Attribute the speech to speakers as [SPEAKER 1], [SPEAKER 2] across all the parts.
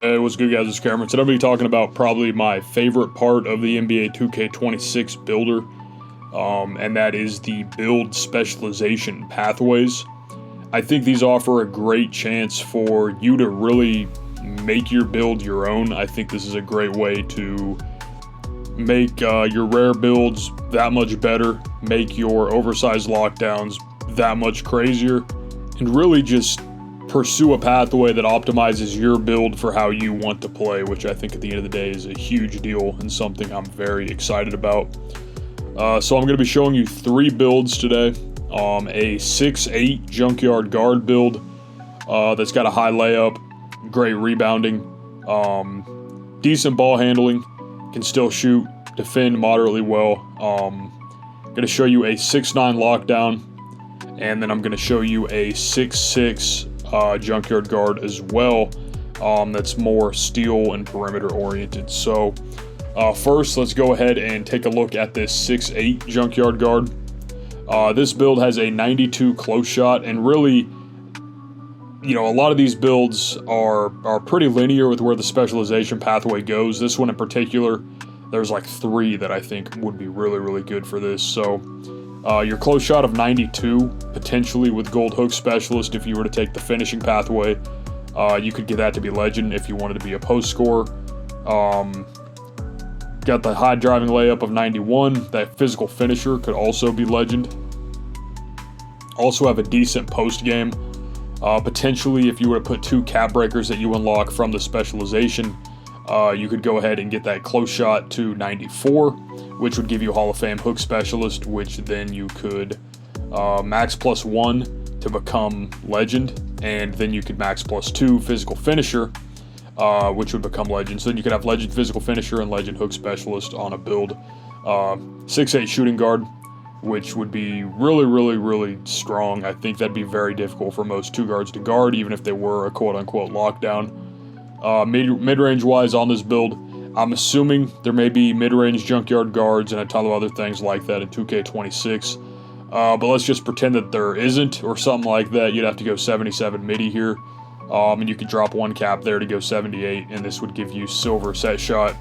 [SPEAKER 1] Hey, what's good, guys? It's Cahmron. Today I'm going to be talking about probably my favorite part of the NBA 2K26 builder, and that is the build specialization pathways. I think these offer a great chance for you to really make your build your own. I think this is a great way to make your rare builds that much better, make your oversized lockdowns that much crazier, and really just pursue a pathway that optimizes your build for how you want to play, which I think at the end of the day is a huge deal and something I'm very excited about. So I'm going to be showing you 3 builds today. A 6'8 Junkyard Guard build that's got a high layup, great rebounding, decent ball handling, can still shoot, defend moderately well. Going to show you a 6'9 lockdown, and then I'm going to show you a 6'6 Junkyard Guard as well, that's more steal and perimeter oriented. So first, let's go ahead and take a look at this 6'8 Junkyard Guard. This build has a 92 close shot, and really, you know, a lot of these builds are pretty linear with where the specialization pathway goes. This one in particular, there's like 3 that I think would be really good for this. So your close shot of 92, potentially with Gold Hook Specialist if you were to take the finishing pathway. You could get that to be Legend if you wanted to be a post scorer. Got the high driving layup of 91. That physical finisher could also be Legend. Also have a decent post game. Potentially, if you were to put 2 cap breakers that you unlock from the specialization, you could go ahead and get that close shot to 94, which would give you Hall of Fame Hook Specialist, which then you could max +1 to become Legend, and then you could max +2 Physical Finisher, which would become Legend. So then you could have Legend Physical Finisher and Legend Hook Specialist on a build. 6'8 Shooting Guard, which would be really strong. I think that'd be very difficult for most 2 guards to guard, even if they were a quote-unquote lockdown. Mid-range wise on this build, I'm assuming there may be mid-range Junkyard Guards and a ton of other things like that in 2K26. But let's just pretend that there isn't, or something like that. You'd have to go 77 midi here. And you could drop 1 cap there to go 78, and this would give you silver set shot.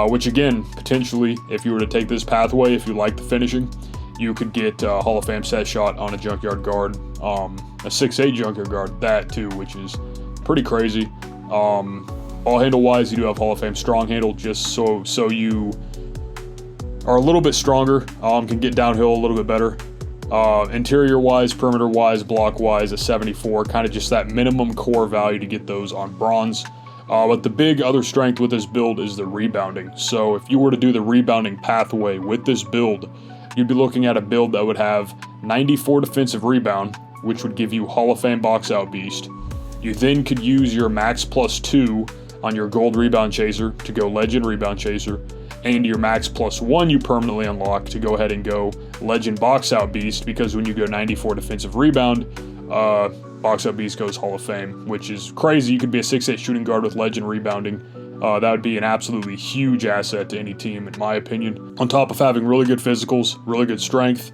[SPEAKER 1] Which again, potentially, if you were to take this pathway, if you like the finishing, you could get Hall of Fame set shot on a Junkyard Guard. A 6'8 Junkyard Guard, that too, which is pretty crazy. Ball handle wise, you do have Hall of Fame strong handle, just so you are a little bit stronger, can get downhill a little bit better. Interior wise, perimeter wise, block wise, a 74, kind of just that minimum core value to get those on bronze. But the big other strength with this build is the rebounding. So if you were to do the rebounding pathway with this build, you'd be looking at a build that would have 94 defensive rebound, which would give you Hall of Fame box out beast. You then could use your max +2 on your gold rebound chaser to go Legend rebound chaser, and your max +1 you permanently unlock to go ahead and go Legend box out beast, because when you go 94 defensive rebound, box out beast goes Hall of Fame, which is crazy. You could be a 6'8 shooting guard with Legend rebounding. That would be an absolutely huge asset to any team, in my opinion. On top of having really good physicals, really good strength,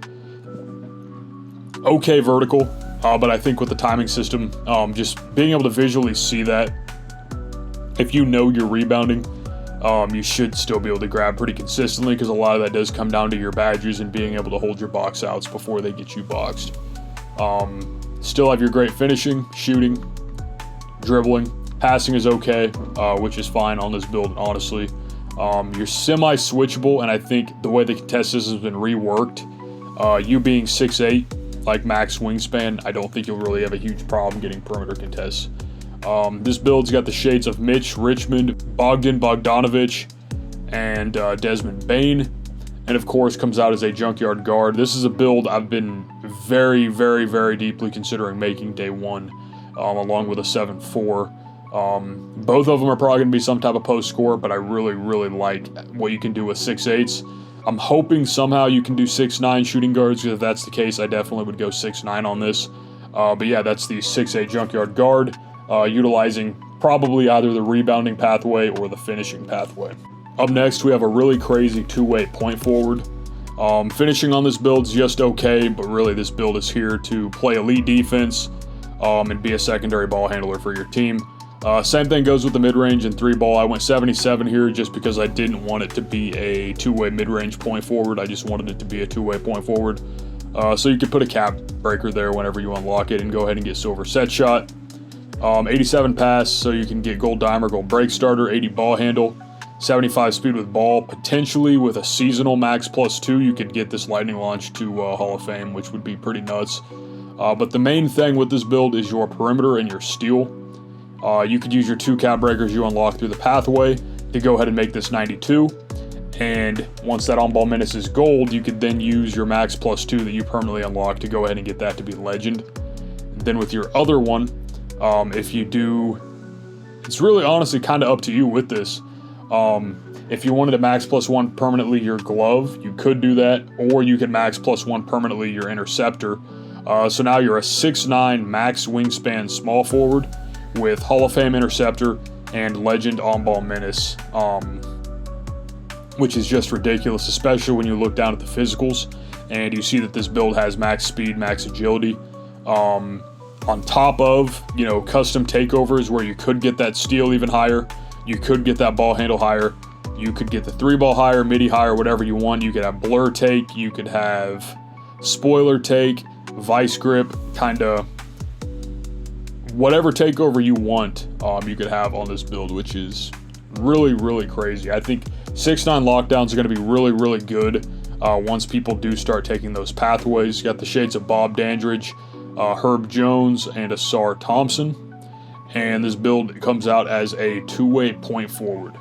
[SPEAKER 1] okay vertical, but I think with the timing system, just being able to visually see that, if you know you're rebounding, you should still be able to grab pretty consistently, because a lot of that does come down to your badges and being able to hold your box outs before they get you boxed. Still have your great finishing, shooting, dribbling. Passing is okay, which is fine on this build, honestly. You're semi-switchable, and I think the way the contest system has been reworked, you being 6'8", like max wingspan, I don't think you'll really have a huge problem getting perimeter contests. This build's got the shades of Mitch, Richmond, Bogdanovich, and Desmond Bain, and of course comes out as a Junkyard Guard. This is a build I've been very deeply considering making day one, along with a 7'4". Both of them are probably going to be some type of post score, but I really like what you can do with 6'8s. I'm hoping somehow you can do 6'9 shooting guards, because if that's the case, I definitely would go 6'9 on this. But yeah, that's the 6'8 Junkyard Guard, utilizing probably either the rebounding pathway or the finishing pathway. Up next, we have a really crazy 2-way point forward. Finishing on this build's just okay, but really this build is here to play elite defense and be a secondary ball handler for your team. Same thing goes with the mid-range and 3-ball. I went 77 here just because I didn't want it to be a 2-way mid-range point forward. I just wanted it to be a 2-way point forward. So you could put a cap breaker there whenever you unlock it and go ahead and get silver set shot. 87 pass, so you can get gold dime or gold break starter. 80 ball handle. 75 speed with ball. Potentially with a seasonal max +2, you could get this lightning launch to Hall of Fame, which would be pretty nuts. But the main thing with this build is your perimeter and your steal. You could use your 2 cap breakers you unlock through the pathway to go ahead and make this 92. And once that on-ball menace is gold, you could then use your max +2 that you permanently unlock to go ahead and get that to be legend. Then with your other one, if you do, it's really honestly kind of up to you with this. If you wanted to max +1 permanently your glove, you could do that, or you could max +1 permanently your interceptor. So now you're a 6'9" max wingspan small forward with Hall of Fame interceptor and legend on-ball menace, which is just ridiculous, especially when you look down at the physicals and you see that this build has max speed, max agility, on top of, you know, custom takeovers where you could get that steal even higher, you could get that ball handle higher, you could get the 3-ball higher, midi higher, whatever you want. You could have blur take, you could have spoiler take, vice grip, kind of whatever takeover you want, you could have on this build, which is really, really crazy. I think 6'9" lockdowns are going to be really, really good once people do start taking those pathways. You got the shades of Bob Dandridge, Herb Jones, and Asar Thompson. And this build comes out as a 2-way point forward.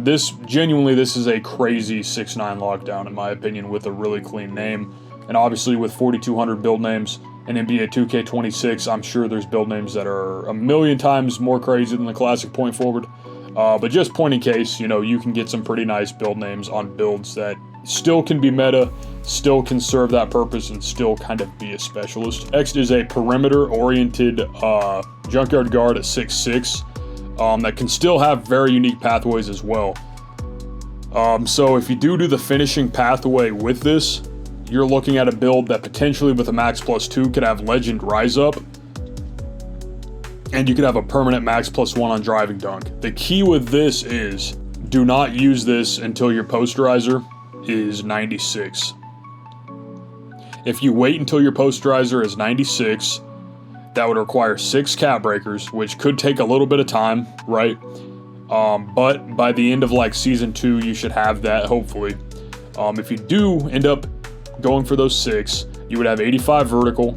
[SPEAKER 1] This is a crazy 6'9" lockdown, in my opinion, with a really clean name. And obviously with 4,200 build names in NBA 2K26, I'm sure there's build names that are a million times more crazy than the classic point forward. But just point in case, you know, you can get some pretty nice build names on builds that still can be meta, still can serve that purpose, and still kind of be a specialist. Next is a perimeter-oriented Junkyard Guard at 6'6", that can still have very unique pathways as well. So if you do the finishing pathway with this, you're looking at a build that potentially with a max +2 could have legend rise up, and you could have a permanent max +1 on driving dunk. The key with this is do not use this until your posterizer is 96. If you wait until your posterizer is 96, that would require 6 cap breakers, which could take a little bit of time, right? But by the end of like season 2, you should have that, hopefully. If you do end up going for those 6, you would have 85 vertical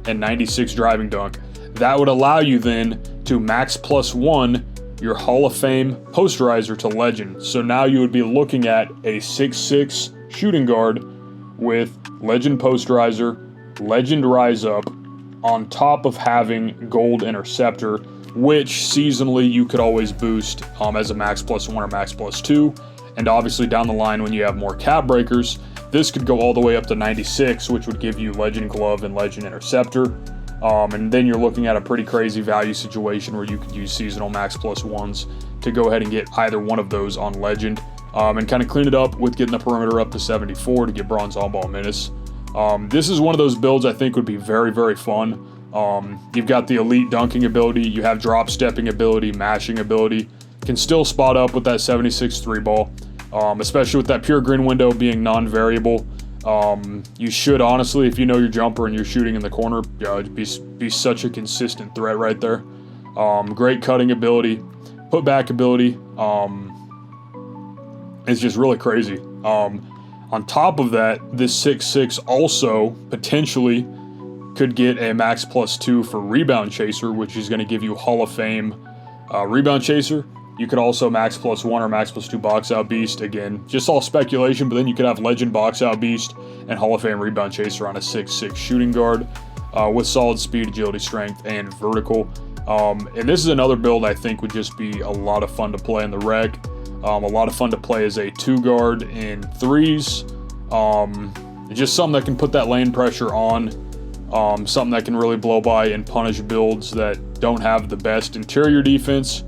[SPEAKER 1] and 96 driving dunk. That would allow you then to max +1 your Hall of Fame posterizer to legend. So now you would be looking at a 6'6" shooting guard with legend posterizer, legend rise up, on top of having gold interceptor, which seasonally you could always boost as a max +1 or max +2. And obviously down the line when you have more cap breakers, this could go all the way up to 96, which would give you legend glove and legend interceptor. And then you're looking at a pretty crazy value situation where you could use seasonal max +1s to go ahead and get either one of those on legend, and kind of clean it up with getting the perimeter up to 74 to get bronze on-ball menace. This is one of those builds I think would be very, very fun. You've got the elite dunking ability, you have drop stepping ability, mashing ability, can still spot up with that 76 3-ball, especially with that pure green window being non-variable. You should honestly, if you know your jumper and you're shooting in the corner, be such a consistent threat right there. Great cutting ability, put back ability. It's just really crazy. On top of that, this 6'6" also potentially could get a max +2 for rebound chaser, which is going to give you Hall of Fame rebound chaser. You could also max +1 or max +2 box out beast. Again, just all speculation, but then you could have legend box out beast and Hall of Fame rebound chaser on a 6'6" shooting guard with solid speed, agility, strength, and vertical. And this is another build I think would just be a lot of fun to play in the rec. A lot of fun to play as a 2-guard in 3s. Just something that can put that lane pressure on. Something that can really blow by and punish builds that don't have the best interior defense.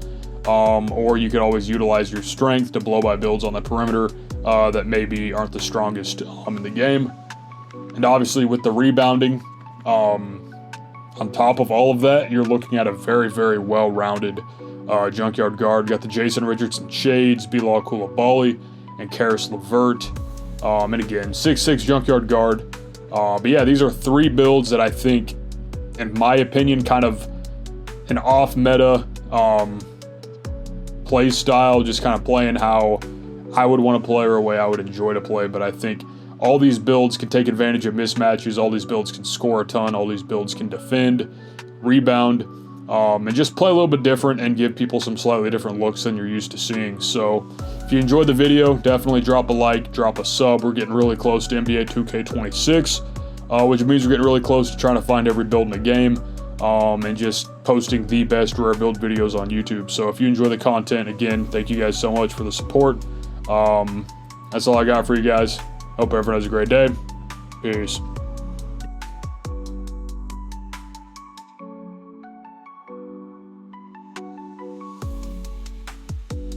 [SPEAKER 1] Or you could always utilize your strength to blow by builds on the perimeter that maybe aren't the strongest in the game. And obviously with the rebounding, on top of all of that, you're looking at a very, very well-rounded Junkyard Guard. You got the Jason Richardson Shades, Bilal Koulibaly, and Karis LeVert. And again, 6'6" Junkyard Guard. But yeah, these are 3 builds that I think, in my opinion, kind of an off-meta play style, just kind of playing how I would want to play or a way I would enjoy to play. But I think all these builds can take advantage of mismatches. All these builds can score a ton. All these builds can defend, rebound, and just play a little bit different and give people some slightly different looks than you're used to seeing. So if you enjoyed the video, definitely drop a like, drop a sub. We're getting really close to NBA 2K26, which means we're getting really close to trying to find every build in the game, and just posting the best rare build videos on YouTube. So if you enjoy the content, again, thank you guys so much for the support. That's all I got for you guys. Hope everyone has a great day. Peace.